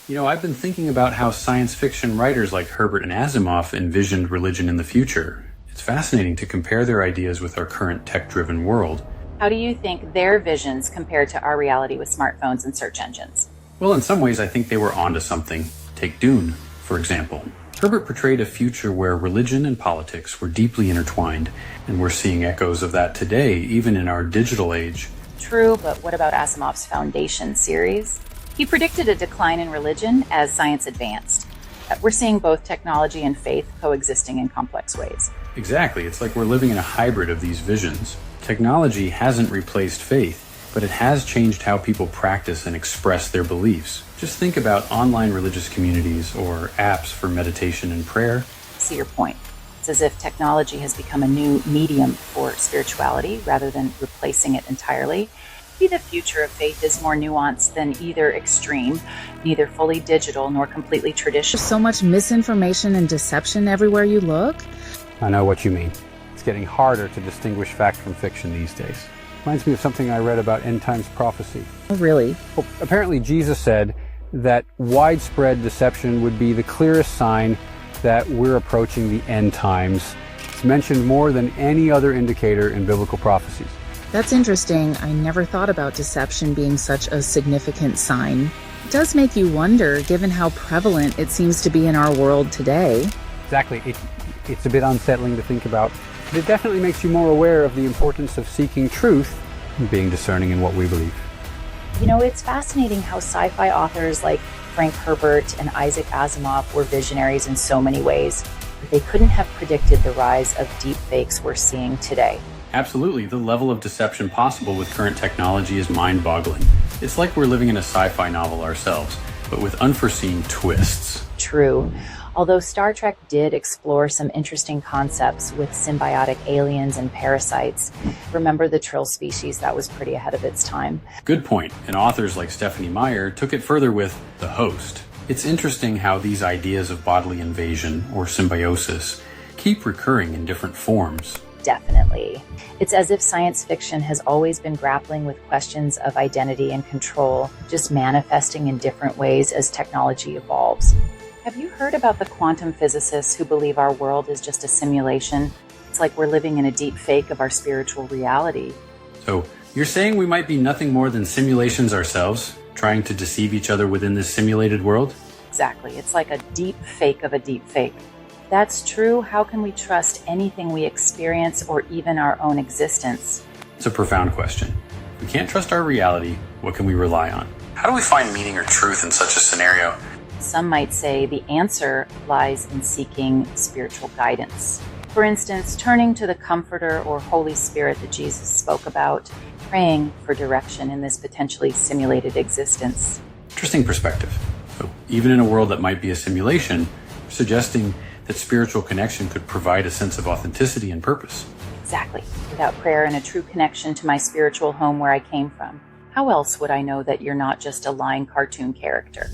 I've been thinking about how science fiction writers like Herbert and Asimov envisioned religion in the future. It's fascinating to compare their ideas with our current tech-driven world. How do you think their visions compare to our reality with smartphones and search engines? Well, in some ways, I think they were onto something. Take Dune, for example. Herbert portrayed a future where religion and politics were deeply intertwined, and we're seeing echoes of that today, even in our digital age. True, but what about Asimov's Foundation series? He predicted a decline in religion as science advanced. We're seeing both technology and faith coexisting in complex ways. Exactly. It's like we're living in a hybrid of these visions. Technology hasn't replaced faith, but it has changed how people practice and express their beliefs. Just think about online religious communities or apps for meditation and prayer. I see your point. It's as if technology has become a new medium for spirituality rather than replacing it entirely. Maybe the future of faith is more nuanced than either extreme, neither fully digital nor completely traditional. There's so much misinformation and deception everywhere you look. I know what you mean. It's getting harder to distinguish fact from fiction these days. Reminds me of something I read about end times prophecy. Oh, really? Well, apparently Jesus said that widespread deception would be the clearest sign that we're approaching the end times. It's mentioned more than any other indicator in biblical prophecies. That's interesting. I never thought about deception being such a significant sign. It does make you wonder, given how prevalent it seems to be in our world today. Exactly. It's a bit unsettling to think about, but it definitely makes you more aware of the importance of seeking truth and being discerning in what we believe. It's fascinating how sci-fi authors like Frank Herbert and Isaac Asimov were visionaries in so many ways, but they couldn't have predicted the rise of deep fakes we're seeing today. Absolutely. The level of deception possible with current technology is mind-boggling. It's like we're living in a sci-fi novel ourselves, but with unforeseen twists. True. Although Star Trek did explore some interesting concepts with symbiotic aliens and parasites. Remember the Trill species? That was pretty ahead of its time. Good point. And authors like Stephanie Meyer took it further with The Host. It's interesting how these ideas of bodily invasion, or symbiosis, keep recurring in different forms. Definitely. It's as if science fiction has always been grappling with questions of identity and control, just manifesting in different ways as technology evolves. Have you heard about the quantum physicists who believe our world is just a simulation? It's like we're living in a deep fake of our spiritual reality. So, you're saying we might be nothing more than simulations ourselves, trying to deceive each other within this simulated world? Exactly. It's like a deep fake of a deep fake. If that's true, how can we trust anything we experience or even our own existence? It's a profound question. If we can't trust our reality, what can we rely on? How do we find meaning or truth in such a scenario? Some might say the answer lies in seeking spiritual guidance. For instance, turning to the Comforter or Holy Spirit that Jesus spoke about, praying for direction in this potentially simulated existence. Interesting perspective. So, even in a world that might be a simulation, suggesting that spiritual connection could provide a sense of authenticity and purpose. Exactly. Without prayer and a true connection to my spiritual home where I came from, how else would I know that you're not just a lying cartoon character?